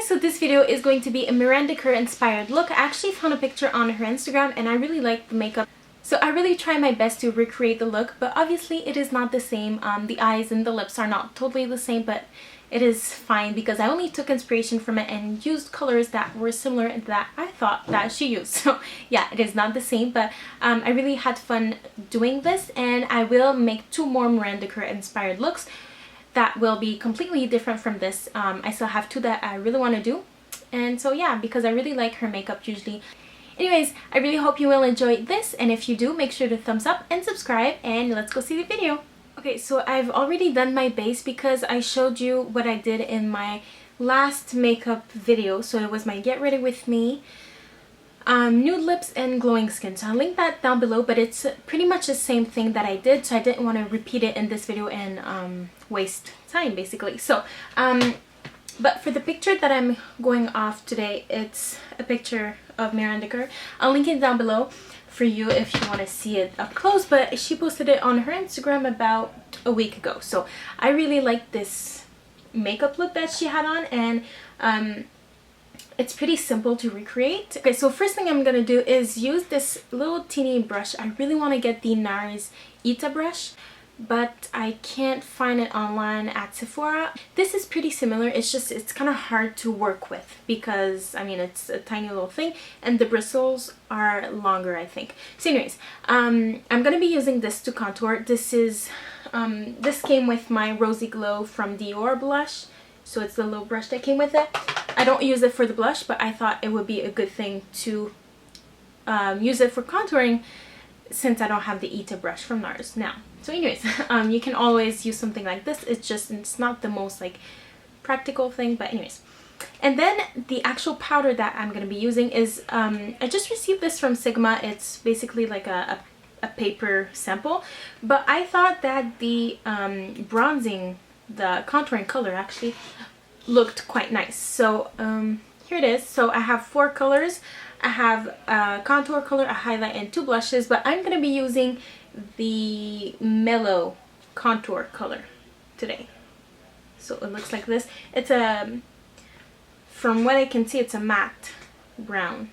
so this video is going to be a Miranda Kerr inspired look. I actually found a picture on her Instagram and I really like the makeup. So I really try my best to recreate the look, but obviously it is not the same. The eyes and the lips are not totally the same, but it is fine because I only took inspiration from it and used colors that were similar that I thought that she used. So yeah, it is not the same, but I really had fun doing this, and I will make 2 more Miranda Kerr inspired looks that will be completely different from this. I still have 2 that I really want to do, and so yeah, because I really like her makeup usually. Anyways, I really hope you will enjoy this, and if you do, make sure to thumbs up and subscribe, and let's go see the video. Okay, so I've already done my base because I showed you what I did in my last makeup video. So it was my Get Ready With Me, nude lips and glowing skin. So I'll link that down below, but it's pretty much the same thing that I did, so I didn't want to repeat it in this video and waste time basically. So but for the picture that I'm going off today, it's a picture of Miranda Kerr. I'll link it down below for you if you want to see it up close, but she posted it on her Instagram about a week ago. So I really like this makeup look that she had on, and it's pretty simple to recreate. Okay, so first thing I'm gonna do is use this little teeny brush. I really want to get the NARS Ita brush, but I can't find it online at Sephora. This is pretty similar, it's just it's kind of hard to work with because I mean it's a tiny little thing and the bristles are longer, I think. So anyways, I'm gonna be using this to contour. This is this came with my Rosy Glow from Dior blush, so it's the little brush that came with it. I don't use it for the blush, but I thought it would be a good thing to use it for contouring since I don't have the Ita brush from NARS now. So anyways, you can always use something like this. It's not the most like practical thing, but anyways. And then the actual powder that I'm going to be using is, I just received this from Sigma. It's basically like a paper sample, but I thought that the bronzing, the contouring color actually looked quite nice. So here it is. So I have 4 colors. I have a contour color, a highlight, and 2 blushes, but I'm going to be using the Melow contour color today. So it looks like this. It's a, from what I can see, it's a matte brown.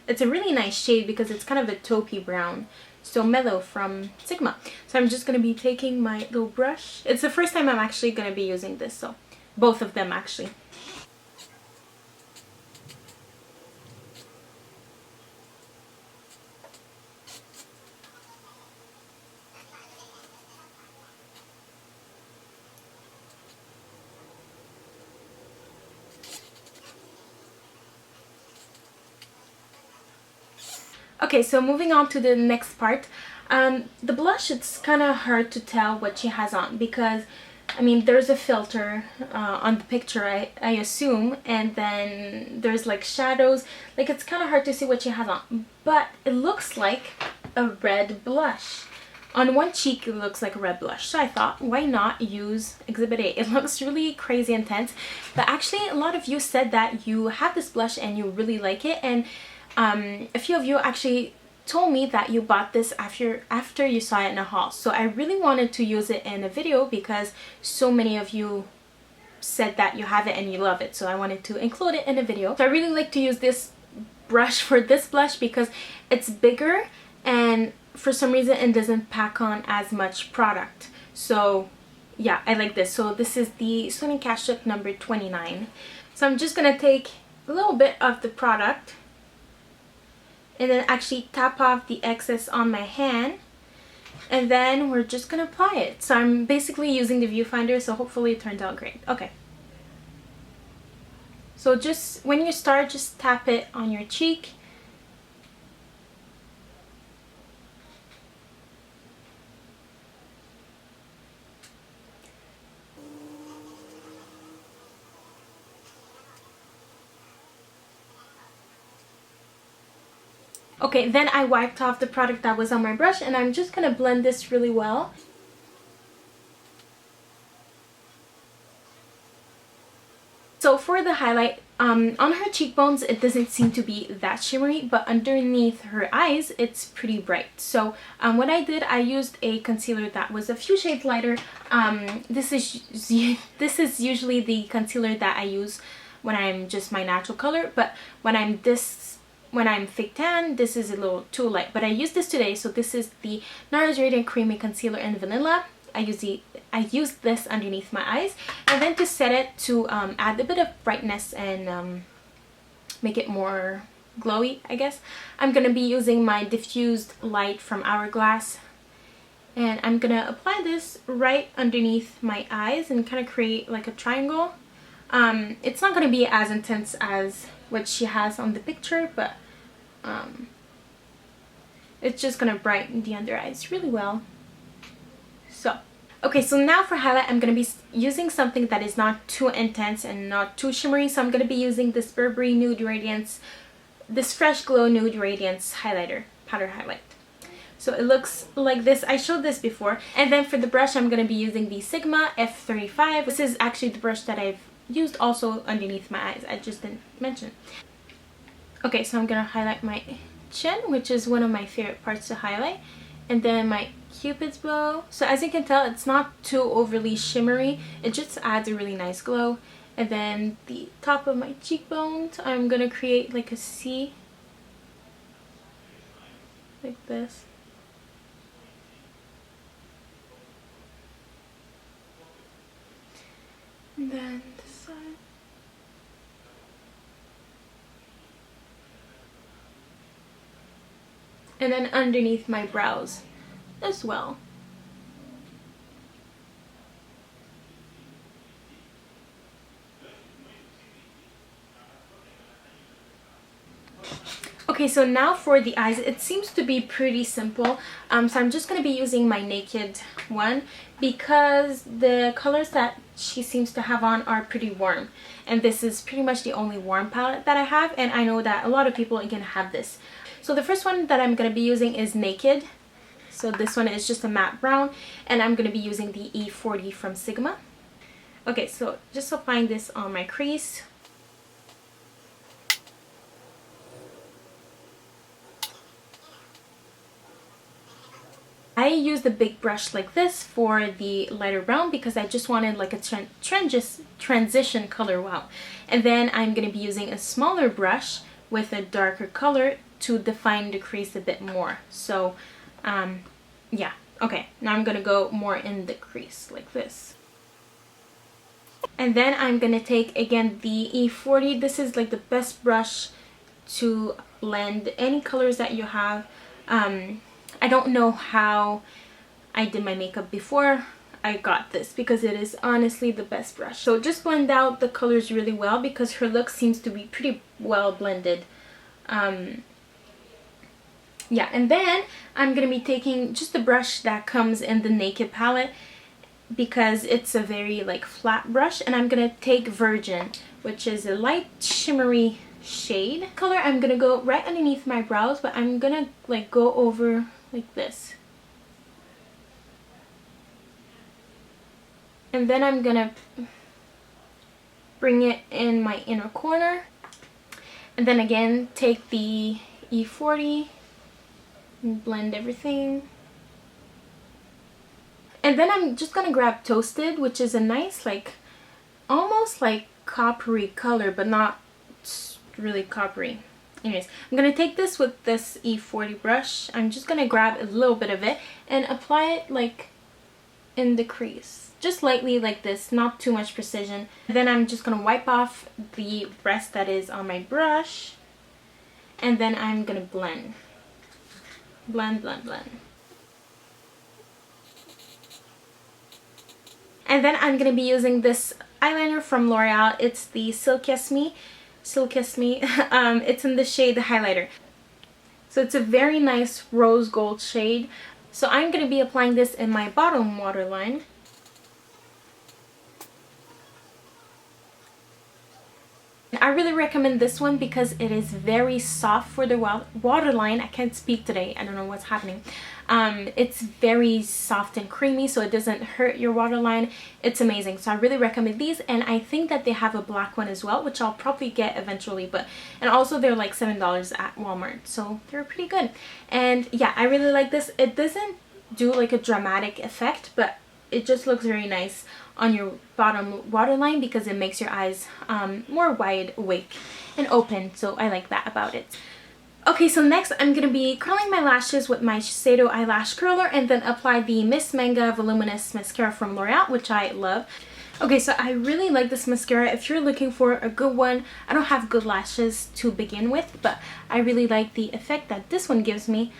It's a really nice shade because it's kind of a taupey brown. So Melow from Sigma. So I'm just going to be taking my little brush. It's the first time I'm actually going to be using this, so both of them actually. Okay, so moving on to the next part. The blush, it's kind of hard to tell what she has on because, I mean, there's a filter on the picture, I assume, and then there's like shadows. Like, it's kind of hard to see what she has on, but it looks like a red blush. On one cheek, it looks like a red blush, so I thought, why not use Exhibit A? It looks really crazy intense, but actually a lot of you said that you have this blush and you really like it, and a few of you actually told me that you bought this after you saw it in a haul. So I really wanted to use it in a video because so many of you said that you have it and you love it, so I wanted to include it in a video. So I really like to use this brush for this blush because it's bigger and for some reason it doesn't pack on as much product. So yeah, I like this. So this is the Sonia Kashuk number 29. So I'm just gonna take a little bit of the product and then actually tap off the excess on my hand, and then we're just gonna apply it. So I'm basically using the viewfinder, so hopefully it turns out great. Okay, so just when you start, just tap it on your cheek. Okay, then I wiped off the product that was on my brush, and I'm just gonna blend this really well. So for the highlight, on her cheekbones, it doesn't seem to be that shimmery, but underneath her eyes, it's pretty bright. So what I did, I used a concealer that was a few shades lighter. This is usually the concealer that I use when I'm just my natural color, but when I'm fake tan, this is a little too light. But I used this today, so this is the NARS Radiant Creamy Concealer in Vanilla. I use this underneath my eyes, and then to set it, to add a bit of brightness and make it more glowy, I guess, I'm gonna be using my diffused light from Hourglass, and I'm gonna apply this right underneath my eyes and kind of create like a triangle. It's not gonna be as intense as what she has on the picture, but it's just gonna brighten the under eyes really well. So okay, so now for highlight, I'm going to be using something that is not too intense and not too shimmery. So I'm going to be using this Burberry Nude Radiance, this Fresh Glow Nude Radiance highlighter, powder highlight. So it looks like this. I showed this before. And then for the brush, I'm going to be using the Sigma F35. This is actually the brush that I've used also underneath my eyes. I just didn't mention. Okay, so I'm going to highlight my chin, which is one of my favorite parts to highlight. And then my Cupid's bow. So as you can tell, it's not too overly shimmery. It just adds a really nice glow. And then the top of my cheekbones, I'm gonna create like a C, like this. And then this side. And then underneath my brows as well. Okay, so now for the eyes, it seems to be pretty simple. So I'm just going to be using my Naked one because the colors that she seems to have on are pretty warm. And this is pretty much the only warm palette that I have, and I know that a lot of people again have this. So the first one that I'm going to be using is Naked. So this one is just a matte brown, and I'm going to be using the E40 from Sigma. Okay, so just applying this on my crease. I used a big brush like this for the lighter brown because I just wanted like a transition color, wow. And then I'm going to be using a smaller brush with a darker color to define the crease a bit more. So yeah, okay, now I'm gonna go more in the crease like this. And then I'm gonna take again the E40. This is like the best brush to blend any colors that you have. I don't know how I did my makeup before I got this because it is honestly the best brush. So just blend out the colors really well because her look seems to be pretty well blended. Yeah, and then I'm going to be taking just a brush that comes in the Naked palette because it's a very like flat brush, and I'm going to take Virgin, which is a light shimmery shade. Color, I'm going to go right underneath my brows, but I'm going to like go over like this. And then I'm going to bring it in my inner corner. And then again, take the E40 and blend everything. And then I'm just gonna grab Toasted, which is a nice like almost like coppery color, but not really coppery. Anyways, I'm gonna take this with this E40 brush. I'm just gonna grab a little bit of it and apply it like in the crease, just lightly like this, not too much precision. Then I'm just gonna wipe off the rest that is on my brush, and then I'm gonna blend. Blend, blend, blend. And then I'm going to be using this eyeliner from L'Oreal. It's the silkessme. It's in the shade Highlighter. So it's a very nice rose gold shade. So I'm going to be applying this in my bottom waterline. I really recommend this one because it is very soft for the waterline. I can't speak today. I don't know what's happening. It's very soft and creamy, so it doesn't hurt your waterline. It's amazing. So I really recommend these, and I think that they have a black one as well, which I'll probably get eventually. And also they're like $7 at Walmart, so they're pretty good. And yeah, I really like this. It doesn't do like a dramatic effect, but it just looks very nice on your bottom waterline because it makes your eyes more wide awake and open. So I like that about it. Okay, so next I'm going to be curling my lashes with my Shiseido eyelash curler and then apply the Miss Manga Voluminous Mascara from L'Oreal, which I love. Okay, so I really like this mascara. If you're looking for a good one, I don't have good lashes to begin with, but I really like the effect that this one gives me.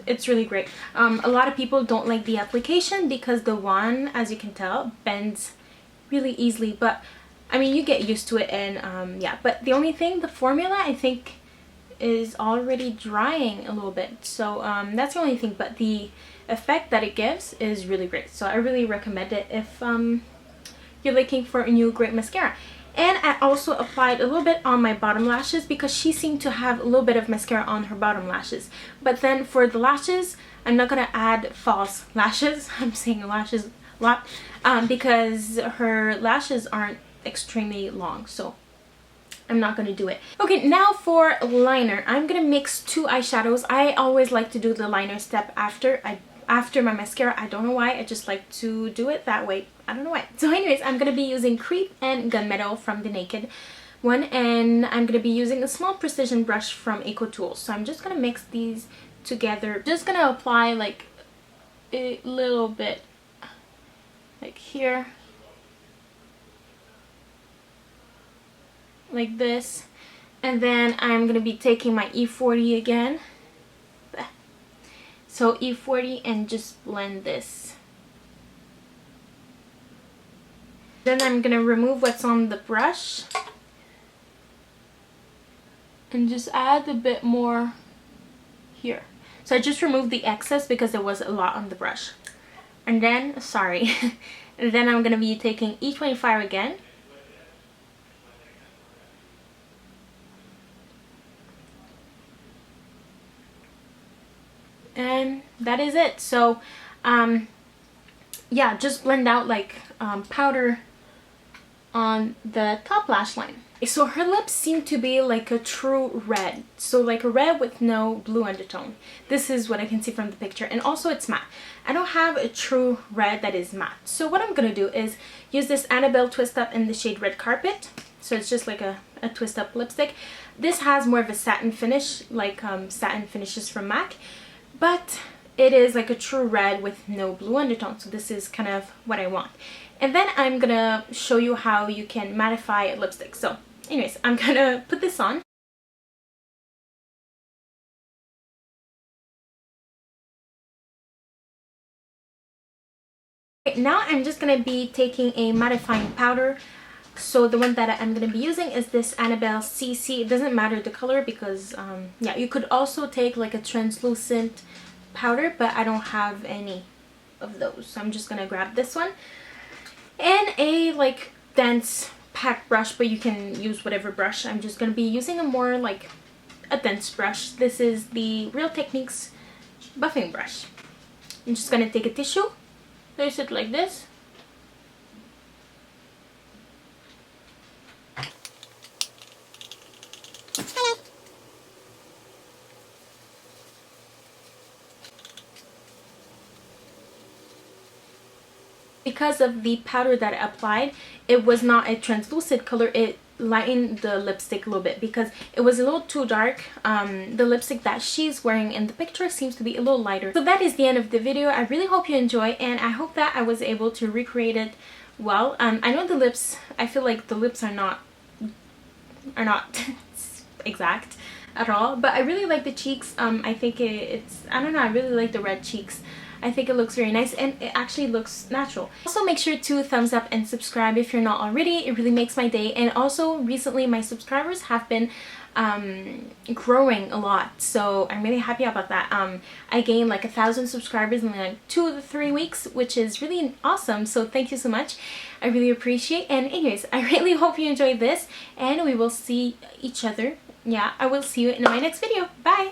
It's really great. A lot of people don't like the application because the wand, as you can tell, bends really easily, but I mean, you get used to it, and yeah. But the only thing, the formula, I think, is already drying a little bit, so that's the only thing, but the effect that it gives is really great. So I really recommend it if you're looking for a new great mascara. And I also applied a little bit on my bottom lashes because she seemed to have a little bit of mascara on her bottom lashes. But then for the lashes, I'm not going to add false lashes. I'm saying lashes a lot because her lashes aren't extremely long, so I'm not going to do it. Okay, now for liner. I'm going to mix two eyeshadows. I always like to do the liner step after my mascara. I don't know why, I just like to do it that way. I don't know why. So anyways, I'm going to be using Creep and Gunmetal from the Naked one, and I'm going to be using a small precision brush from Eco Tools. So I'm just going to mix these together. Just going to apply like a little bit like here, like this, and then I'm going to be taking my E40 again. So E40 and just blend this. Then I'm going to remove what's on the brush and just add a bit more here. So I just removed the excess because there was a lot on the brush. And then, sorry, and then I'm going to be taking E25 again. And that is it. So yeah, just blend out like powder on the top lash line. So her lips seem to be like a true red, so like a red with no blue undertone. This is what I can see from the picture, and also it's matte. I don't have a true red that is matte, so what I'm gonna do is use this Annabelle Twist Up in the shade Red Carpet. So it's just like a twist up lipstick. This has more of a satin finish, like satin finishes from MAC, but it is like a true red with no blue undertone, so this is kind of what I want. And then I'm gonna show you how you can mattify a lipstick. So anyways, I'm gonna put this on. Okay, now I'm just gonna be taking a mattifying powder. So the one that I'm going to be using is this Annabelle CC. It doesn't matter the color because yeah, you could also take like a translucent powder, but I don't have any of those, so I'm just going to grab this one and a like dense packed brush, but you can use whatever brush. I'm just going to be using a more like a dense brush. This is the Real Techniques buffing brush. I'm just going to take a tissue, place it like this. Because of the powder that I applied, it was not a translucent color. It lightened the lipstick a little bit because it was a little too dark. The lipstick that she's wearing in the picture seems to be a little lighter. So that is the end of the video. I really hope you enjoy, and I hope that I was able to recreate it well. I know the lips, I feel like the lips are not exact at all, but I really like the cheeks. I think it's, I don't know, I really like the red cheeks. I think it looks very nice, and it actually looks natural. Also, make sure to thumbs up and subscribe if you're not already. It really makes my day. And also, recently my subscribers have been growing a lot, so I'm really happy about that. I gained like 1,000 subscribers in like 2 to 3 weeks, which is really awesome, so thank you so much. I really appreciate. And anyways, I really hope you enjoyed this, and we will see each other. Yeah, I will see you in my next video. Bye!